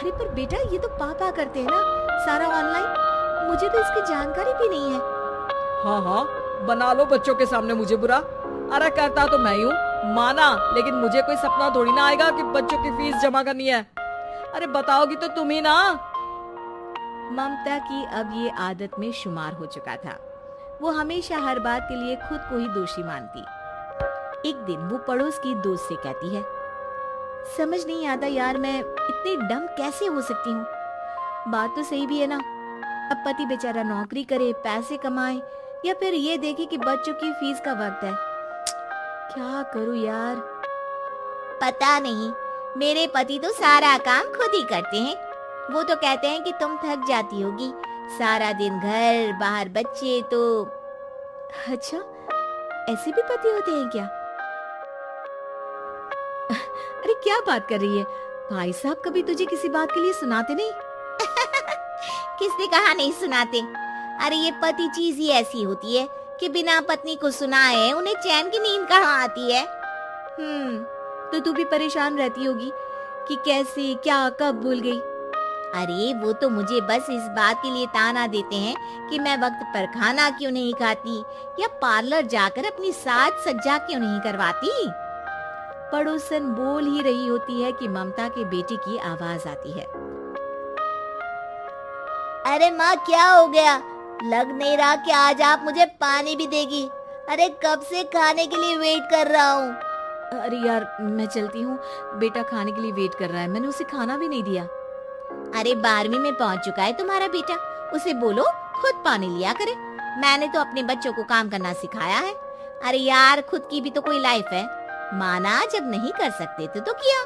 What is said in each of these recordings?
अरे पर बेटा ये तो पापा करते हैं ना सारा ऑनलाइन, मुझे तो इसकी जानकारी भी नहीं है। हाँ हाँ, बना लो बच्चों के सामने मुझे बुरा। अरे करता तो मैं ही हूँ, माना, लेकिन मुझे कोई सपना थोड़ी ना आएगा कि बच्चों की फीस जमा करनी है। अरे बताओगी तो तुम ही ना। ममता की अब ये आदत में शुमार हो चुका था। वो हमेशा हर बात के लिए खुद को ही दोषी मानती। एक दिन वो पड़ोस की दोस्त से कहती है, समझ नहीं आता यार, मैं इतनी डम कैसे हो सकती हूँ। बात तो सही भी है ना, अब पति बेचारा नौकरी करे, पैसे कमाए, या फिर ये देखे कि बच्चों की फीस का वक्त है। क्या करूँ यार। पता नहीं, मेरे पति तो सारा काम खुद ही करते हैं। वो तो कहते हैं कि तुम थक जाती होगी, सारा दिन घर बाहर बच्चे। तो अच्छा, ऐसे भी पति होते हैं क्या? अरे क्या बात कर रही है, भाई साहब कभी तुझे किसी बात के लिए सुनाते नहीं? किसने कहा नहीं सुनाते? अरे ये पति चीज ही ऐसी होती है कि बिना पत्नी को सुनाए उन्हें चैन की नींद कहाँ आती है। तो तू भी परेशान रहती होगी कि कैसे क्या कब भूल गई। अरे वो तो मुझे बस इस बात के लिए ताना देते हैं कि मैं वक्त पर खाना क्यों नहीं खाती या पार्लर जाकर अपनी साज सज्जा क्यों नहीं करवाती। पड़ोसन बोल ही रही होती है कि ममता के बेटे की आवाज आती है। अरे माँ क्या हो गया? लग नहीं रहा कि आज आप मुझे पानी भी देगी। अरे कब से खाने के लिए वेट कर रहा हूँ। अरे यार मैं चलती हूँ, बेटा खाने के लिए वेट कर रहा है, मैंने उसे खाना भी नहीं दिया। अरे 12वीं में पहुँच चुका है तुम्हारा बेटा, उसे बोलो खुद पानी लिया करे। मैंने तो अपने बच्चों को काम करना सिखाया है। अरे यार खुद की भी तो कोई लाइफ है। माना जब नहीं कर सकते थे तो किया,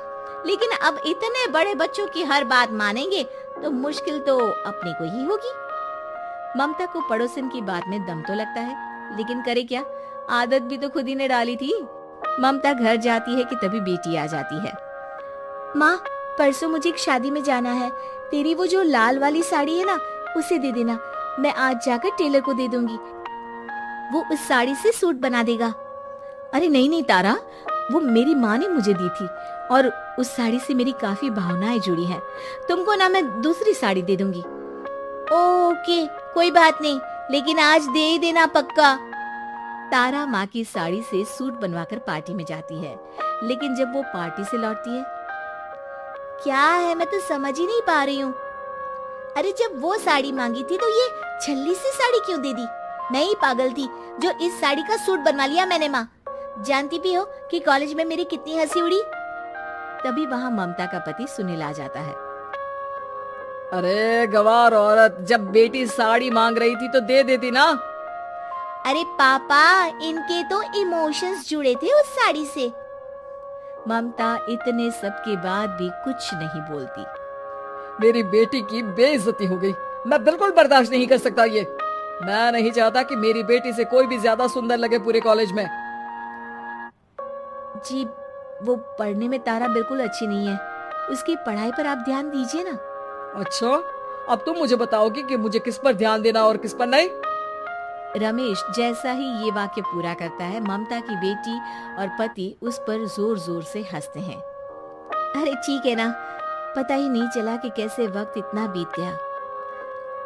लेकिन अब इतने बड़े बच्चों की हर बात मानेंगे तो मुश्किल तो अपने को ही होगी। ममता को पड़ोसन की बात में दम तो लगता है, लेकिन करे क्या, आदत भी तो खुद ही ने डाली थी। ममता घर जाती है कि तभी बेटी आ जाती है। माँ परसों मुझे एक शादी में जाना है, तेरी वो जो लाल वाली साड़ी है ना उसे दे देना, मैं आज जाकर टेलर को दे दूंगी, वो उस साड़ी से सूट बना देगा। अरे नहीं नहीं तारा, वो मेरी माँ ने मुझे दी थी और उस साड़ी से मेरी काफी भावनाएं जुड़ी हैं। तुमको ना मैं दूसरी साड़ी दे दूंगी। ओके कोई बात नहीं, लेकिन आज दे ही देना पक्का। तारा माँ की साड़ी से सूट बनवाकर पार्टी में जाती है, लेकिन जब वो पार्टी से लौटती है, क्या है मैं तो समझ ही नहीं पा रही हूँ। अरे जब वो साड़ी मांगी थी तो ये छल्ली सी साड़ी क्यों दे दी? मैं ही पागल थी जो इस साड़ी का सूट बनवा लिया मैंने। माँ जानती भी हो कि कॉलेज में मेरी कितनी हंसी उड़ी। तभी वहाँ ममता का पति सुनील आ जाता है। अरे गवार औरत, जब बेटी साड़ी मांग रही थी तो दे देती ना। अरे पापा इनके तो इमोशंस जुड़े थे उस साड़ी से। ममता इतने सब के बाद भी कुछ नहीं बोलती। मेरी बेटी की बेइज्जती हो गई, मैं बिल्कुल बर्दाश्त नहीं कर सकता ये। मैं नहीं चाहता कि मेरी बेटी से कोई भी ज्यादा सुंदर लगे पूरे कॉलेज में। जी वो पढ़ने में तारा बिल्कुल अच्छी नहीं है, उसकी पढ़ाई पर आप ध्यान दीजिए ना। अच्छा, अब तुम मुझे बताओगी कि मुझे किस पर ध्यान देना और किस पर नहीं। रमेश जैसा ही ये वाक्य पूरा करता है, ममता की बेटी और पति उस पर जोर जोर से हंसते हैं। अरे ठीक है ना, पता ही नहीं चला कि कैसे वक्त इतना बीत गया।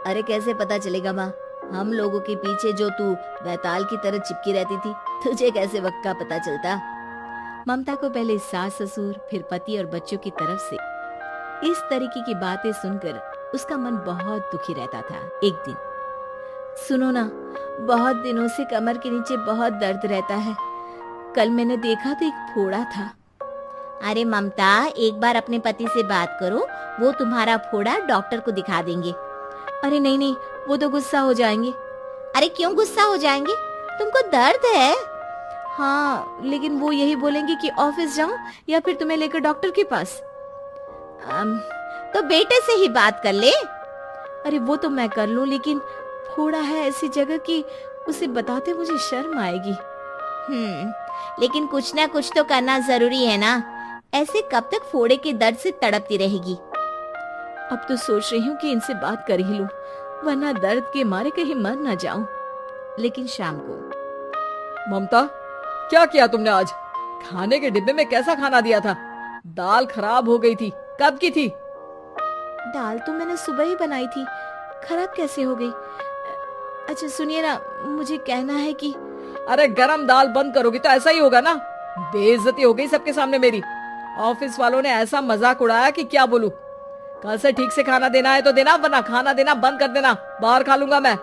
अरे कैसे पता चलेगा माँ, हम लोगों के पीछे जो तू बैताल की तरह चिपकी रहती थी, तुझे कैसे वक्त का पता चलता। ममता को पहले सास ससुर फिर पति और बच्चों की तरफ से इस तरीके की बातें सुनकर उसका मन बहुत दुखी रहता था। एक दिन, सुनो ना, बहुत दिनों से कमर के नीचे बहुत दर्द रहता है, कल मैंने देखा तो एक फोड़ा था। अरे ममता एक बार अपने पति से बात करो, वो तुम्हारा फोड़ा डॉक्टर को दिखा देंगे। अरे नहीं नहीं, वो तो गुस्सा हो जाएंगे। अरे क्यों गुस्सा हो जाएंगे, तुमको दर्द है। हाँ लेकिन वो यही बोलेंगे कि ऑफिस जाऊं या फिर तुम्हें लेकर डॉक्टर के पास। तो बेटे से ही बात कर ले। अरे वो तो मैं कर लूं, लेकिन फोड़ा है ऐसी जगह कि उसे बताते मुझे शर्म आएगी। लेकिन कुछ ना कुछ तो करना जरूरी है ना, ऐसे कब तक फोड़े के दर्द से तड़पती रहेगी। अब तो सोच रही हूँ कि इनसे बात कर ही लूं, वरना दर्द के मारे कहीं मर ना जाऊं। लेकिन शाम को, ममता क्या किया तुमने आज? खाने के डिब्बे में कैसा खाना दिया था? दाल खराब हो गई थी, कब की थी? दाल तो मैंने सुबह ही बनाई थी, खराब कैसे हो गई? अच्छा सुनिए ना, मुझे कहना है कि अरे गरम दाल बंद करोगी तो ऐसा ही होगा ना। बेइज्जती हो गई सबके सामने मेरी। ऑफिस वालों ने ऐसा मजाक उड़ाया कि क्या बोलूं। कल से ठीक से खाना देना है तो देना, वरना खाना देना बंद कर देना, बाहर खा लूंगा मैं।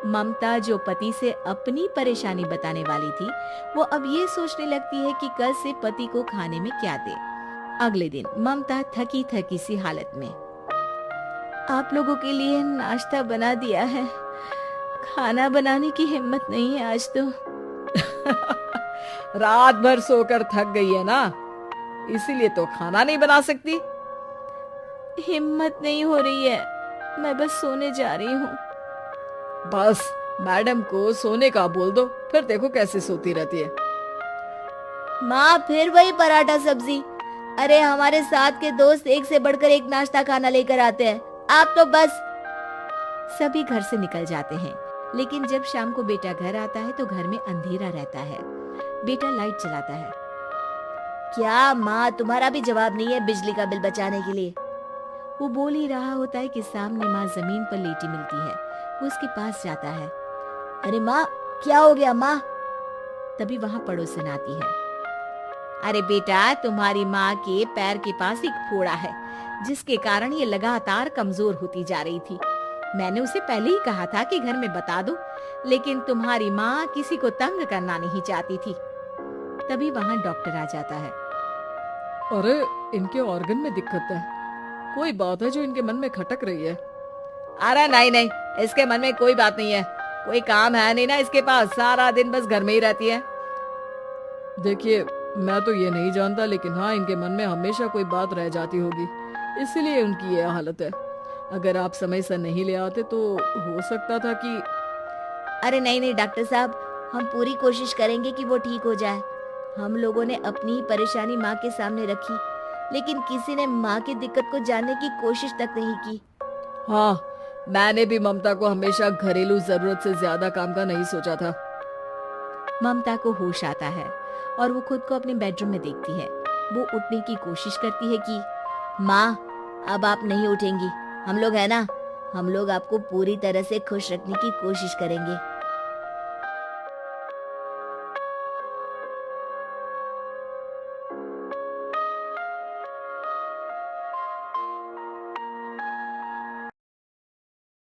ममता जो पति से अपनी परेशानी बताने वाली थी, वो अब ये सोचने लगती है कि कल से पति को खाने में क्या दे। अगले दिन ममता थकी थकी सी हालत में, आप लोगों के लिए नाश्ता बना दिया है, खाना बनाने की हिम्मत नहीं है आज तो। रात भर सोकर थक गई है ना, इसीलिए तो खाना नहीं बना सकती। हिम्मत नहीं हो रही है, मैं बस सोने जा रही हूँ। बस मैडम को सोने का बोल दो, फिर देखो कैसे सोती रहती है। माँ फिर वही पराठा सब्जी। अरे हमारे साथ के दोस्त एक से बढ़कर एक नाश्ता खाना लेकर आते हैं, आप तो बस। सभी घर से निकल जाते हैं, लेकिन जब शाम को बेटा घर आता है तो घर में अंधेरा रहता है। बेटा लाइट जलाता है। क्या माँ, तुम्हारा भी जवाब नहीं है बिजली का बिल बचाने के लिए? वो बोल ही रहा होता है कि सामने माँ जमीन पर लेटी मिलती है। वो उसके पास जाता है। अरे माँ, क्या हो गया माँ? तभी वहां पड़ोसन आती है। अरे बेटा, तुम्हारी माँ के पैर के पास एक फोड़ा है, जिसके कारण ये लगातार कमजोर होती जा रही थी। मैंने उसे पहले ही कहा था कि घर में बता दो, लेकिन तुम्हारी माँ किसी को तंग करना नहीं चाहती थी। तभी वहां डॉक्टर आ जाता है। अरे इनके ऑर्गन में दिक्कत है, कोई बात है जो इनके मन में खटक रही है। अरे नहीं नहीं, इसके मन में कोई बात नहीं है, कोई काम है नहीं ना इसके पास, सारा दिन बस घर में ही रहती है। देखिए मैं तो ये नहीं जानता, लेकिन हाँ इनके मन में हमेशा कोई बात रह जाती होगी, इसीलिए उनकी ये हालत है। अगर आप समय से नहीं ले आते तो हो सकता था कि। अरे नहीं नहीं डॉक्टर साहब, हम पूरी कोशिश करेंगे कि वो ठीक हो जाए। हम लोगों ने अपनी ही परेशानी माँ के सामने रखी, लेकिन किसी ने माँ की दिक्कत को जानने की कोशिश तक नहीं की। हाँ, मैंने भी ममता को हमेशा घरेलू जरूरत से ज्यादा काम का नहीं सोचा था। ममता को होश आता है और वो खुद को अपने बेडरूम में देखती है। वो उठने की कोशिश करती है कि माँ, अब आप नहीं उठेंगी, हम लोग है ना, हम लोग आपको पूरी तरह से खुश रखने की कोशिश करेंगे।